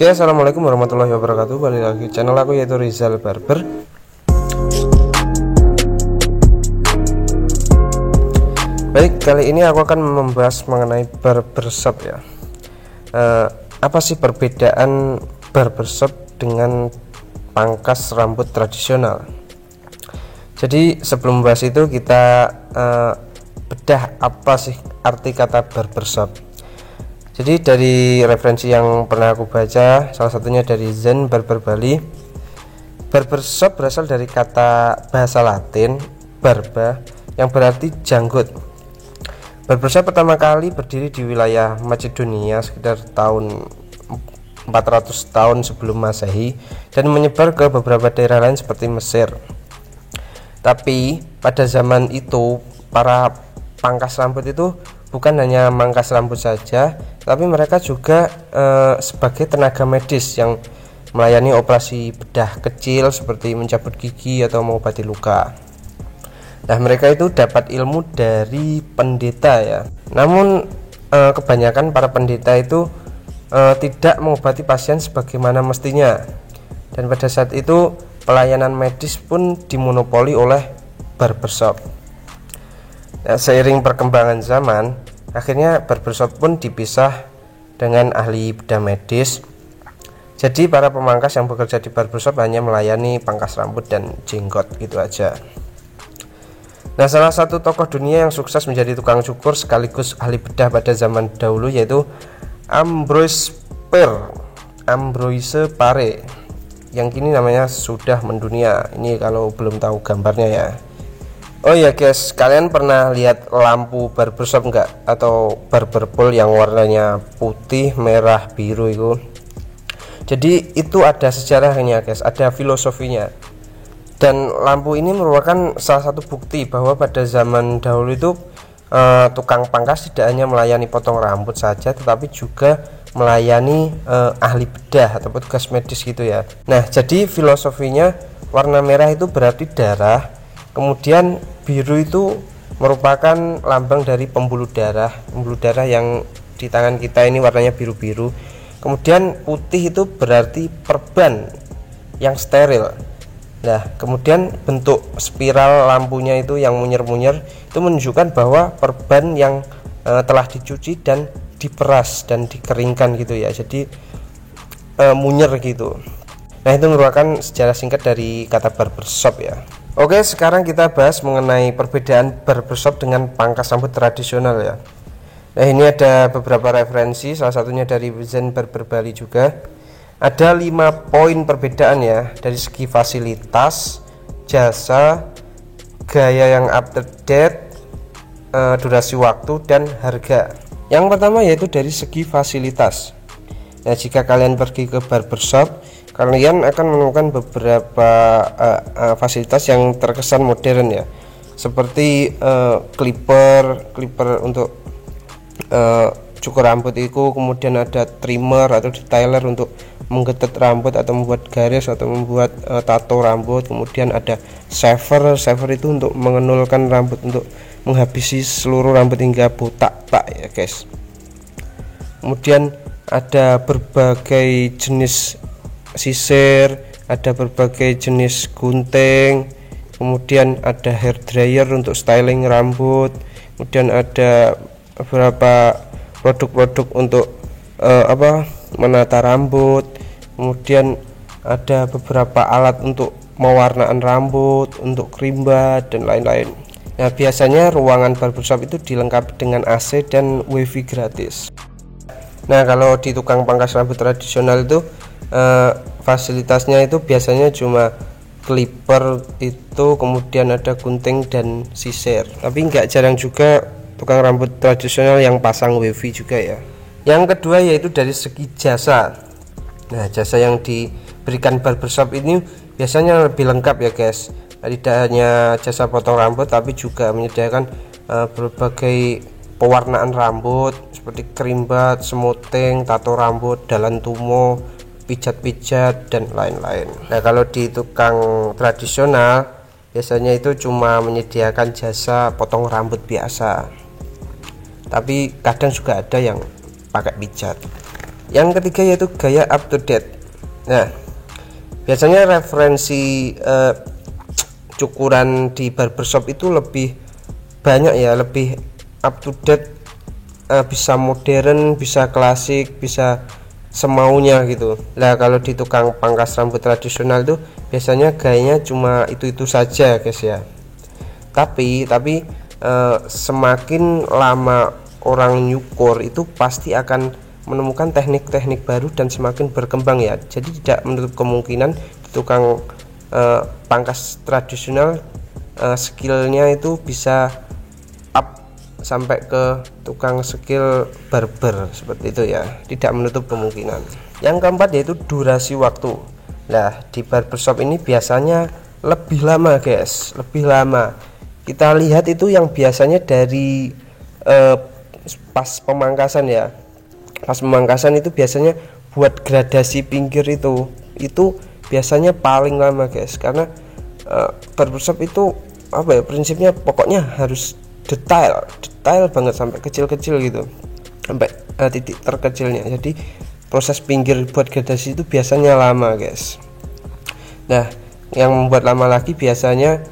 Ya, assalamualaikum warahmatullahi wabarakatuh. Balik lagi channel aku yaitu Rizal Barber. Baik, kali ini aku akan membahas mengenai barbershop ya. Apa sih perbedaan barbershop dengan pangkas rambut tradisional? Jadi sebelum membahas itu kita bedah apa sih arti kata barbershop. Jadi dari referensi yang pernah aku baca, salah satunya dari Zen Barber Bali, barbershop berasal dari kata bahasa Latin barba yang berarti janggut. Barbershop pertama kali berdiri di wilayah Macedonia sekitar tahun 400 tahun sebelum Masehi dan menyebar ke beberapa daerah lain seperti Mesir. Tapi pada zaman itu para pangkas rambut itu bukan hanya mangkas rambut saja, tapi mereka juga sebagai tenaga medis yang melayani operasi bedah kecil seperti mencabut gigi atau mengobati luka. Nah, mereka itu dapat ilmu dari pendeta ya. Namun kebanyakan para pendeta itu tidak mengobati pasien sebagaimana mestinya. Dan pada saat itu pelayanan medis pun dimonopoli oleh barbershop. Nah, seiring perkembangan zaman, akhirnya barbershop pun dipisah dengan ahli bedah medis. Jadi para pemangkas yang bekerja di barbershop hanya melayani pangkas rambut dan jenggot gitu aja. Nah, salah satu tokoh dunia yang sukses menjadi tukang cukur sekaligus ahli bedah pada zaman dahulu yaitu Ambroise Paré, yang kini namanya sudah mendunia. Ini kalau belum tahu gambarnya ya. Oh ya guys, kalian pernah lihat lampu barbershop enggak? Atau barber pole yang warnanya putih, merah, biru itu? Jadi itu ada sejarahnya guys, ada filosofinya. Dan lampu ini merupakan salah satu bukti bahwa pada zaman dahulu itu tukang pangkas tidak hanya melayani potong rambut saja, tetapi juga melayani ahli bedah atau petugas medis gitu ya. Nah, jadi filosofinya warna merah itu berarti darah. Kemudian biru itu merupakan lambang dari pembuluh darah yang di tangan kita ini warnanya biru-biru. Kemudian putih itu berarti perban yang steril. Nah, kemudian bentuk spiral lampunya itu yang munyer-munyer itu menunjukkan bahwa perban yang telah dicuci dan diperas dan dikeringkan gitu ya. Jadi munyer gitu. Nah, itu merupakan sejarah singkat dari kata barbershop ya. Oke, sekarang kita bahas mengenai perbedaan barbershop dengan pangkas rambut tradisional ya. Nah, ini ada beberapa referensi, salah satunya dari Zen Barber Bali juga. Ada 5 poin perbedaan ya, dari segi fasilitas, jasa, gaya yang up to date, durasi waktu, dan harga. Yang pertama yaitu dari segi fasilitas. Nah, jika kalian pergi ke barbershop, kalian akan menemukan beberapa fasilitas yang terkesan modern ya, seperti clipper untuk cukur rambut itu, kemudian ada trimmer atau detailer untuk menggetet rambut atau membuat garis atau membuat tato rambut, kemudian ada shaver itu untuk mengenulkan rambut, untuk menghabisi seluruh rambut hingga botak ya guys. Kemudian ada berbagai jenis sisir, ada berbagai jenis gunting, kemudian ada hair dryer untuk styling rambut, kemudian ada beberapa produk-produk untuk menata rambut, kemudian ada beberapa alat untuk mewarnaan rambut, untuk krimbat dan lain-lain. Nah, biasanya ruangan barbershop itu dilengkapi dengan AC dan wifi gratis. Nah, kalau di tukang pangkas rambut tradisional itu fasilitasnya itu biasanya cuma clipper itu, kemudian ada gunting dan sisir. Tapi nggak jarang juga tukang rambut tradisional yang pasang wifi juga ya. Yang kedua yaitu dari segi jasa. Nah, jasa yang diberikan barbershop ini biasanya lebih lengkap ya guys. Tidak hanya jasa potong rambut, tapi juga menyediakan berbagai pewarnaan rambut seperti krimbat, smoothing, tato rambut, dalan tumo, pijat-pijat dan lain-lain. Nah, kalau di tukang tradisional biasanya itu cuma menyediakan jasa potong rambut biasa, tapi kadang juga ada yang pakai pijat. Yang ketiga yaitu gaya up to date. Nah, biasanya referensi cukuran di barbershop itu lebih banyak ya, lebih up to date, bisa modern, bisa klasik, bisa semaunya gitu. Nah, kalau di tukang pangkas rambut tradisional tuh biasanya gayanya cuma itu saja guys ya. Tapi semakin lama orang nyukur itu pasti akan menemukan teknik-teknik baru dan semakin berkembang ya. Jadi tidak menutup kemungkinan di tukang pangkas tradisional skillnya itu bisa up sampai ke tukang skill barber seperti itu ya, tidak menutup kemungkinan. Yang keempat yaitu durasi waktu. Nah, di barbershop ini biasanya lebih lama guys, lebih lama. Kita lihat itu yang biasanya dari pas pemangkasan ya, pas pemangkasan itu biasanya buat gradasi pinggir itu biasanya paling lama guys, karena barbershop itu apa ya, prinsipnya pokoknya harus detail banget sampai kecil-kecil gitu, sampai titik terkecilnya. Jadi proses pinggir buat gradasi itu biasanya lama guys. Nah, yang membuat lama lagi biasanya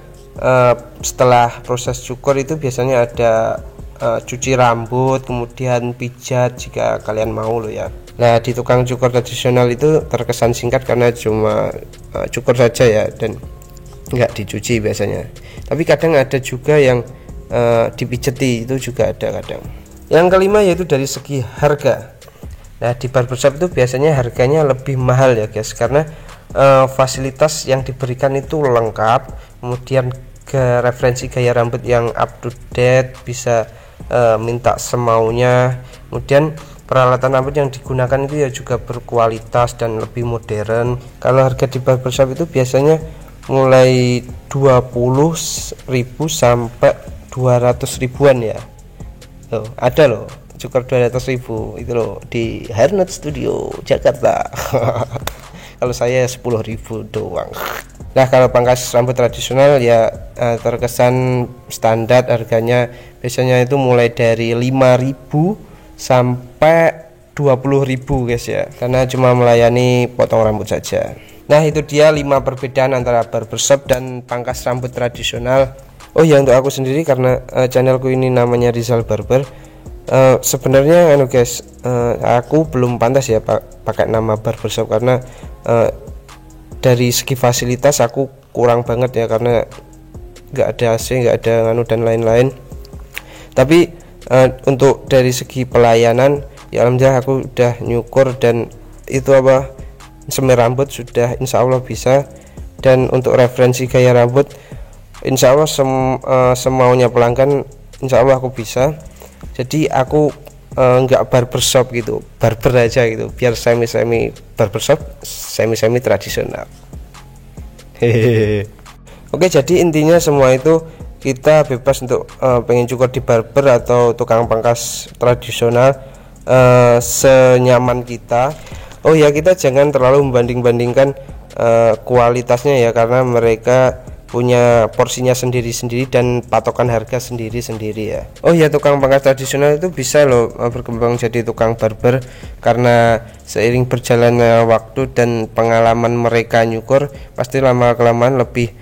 setelah proses cukur itu biasanya ada cuci rambut, kemudian pijat jika kalian mau loh ya. Nah, di tukang cukur tradisional itu terkesan singkat karena cuma cukur saja ya, dan nggak dicuci biasanya. Tapi kadang ada juga yang dipijeti, itu juga ada kadang. Yang kelima yaitu dari segi harga. Nah, di barbershop itu biasanya harganya lebih mahal ya guys, karena fasilitas yang diberikan itu lengkap, kemudian ke referensi gaya rambut yang up to date, bisa minta semaunya, kemudian peralatan rambut yang digunakan itu ya juga berkualitas dan lebih modern. Kalau harga di barbershop itu biasanya mulai 20.000 sampai 200.000-an ya. Loh, ada loh cukur 200.000 itu loh di Hairnet Studio Jakarta. Kalau saya 10.000 doang. Nah, kalau pangkas rambut tradisional ya terkesan standar harganya biasanya itu mulai dari 5.000 sampai 20.000 guys ya, karena cuma melayani potong rambut saja. Nah, itu dia 5 perbedaan antara barbershop dan pangkas rambut tradisional. Oh ya, untuk aku sendiri karena channelku ini namanya Rizal Barber, sebenarnya guys, aku belum pantas ya pakai nama barbershop, karena dari segi fasilitas aku kurang banget ya, karena nggak ada AC, nggak ada nganu dan lain-lain. Tapi untuk dari segi pelayanan ya alhamdulillah aku udah nyukur dan itu semir rambut sudah insya Allah bisa. Dan untuk referensi gaya rambut insya Allah semaunya pelanggan insya Allah aku bisa. Jadi aku nggak barbershop gitu, barber aja gitu, biar semi barbershop, semi tradisional. Hehehe. Oke, jadi intinya semua itu kita bebas untuk pengen cukur di barber atau tukang pangkas tradisional, senyaman kita. Oh ya, kita jangan terlalu membanding-bandingkan kualitasnya ya, karena mereka punya porsinya sendiri-sendiri dan patokan harga sendiri-sendiri ya. Oh ya, tukang pangkas tradisional itu bisa loh berkembang jadi tukang barber, karena seiring berjalannya waktu dan pengalaman mereka nyukur pasti lama-kelamaan lebih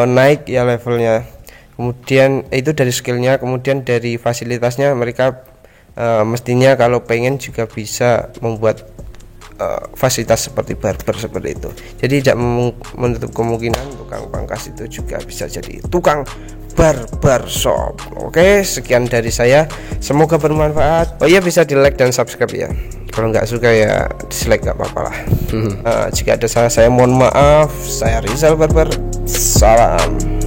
naik ya levelnya. Kemudian itu dari skillnya, kemudian dari fasilitasnya mereka mestinya kalau pengen juga bisa membuat fasilitas seperti barber seperti itu. Jadi tidak menutup kemungkinan tukang pangkas itu juga bisa jadi tukang barbershop. Oke, sekian dari saya, semoga bermanfaat. Oh iya, bisa di like dan subscribe ya. Kalau nggak suka ya dislike, nggak apa-apa lah. Jika ada salah saya mohon maaf. Saya Rizal Barber, salam.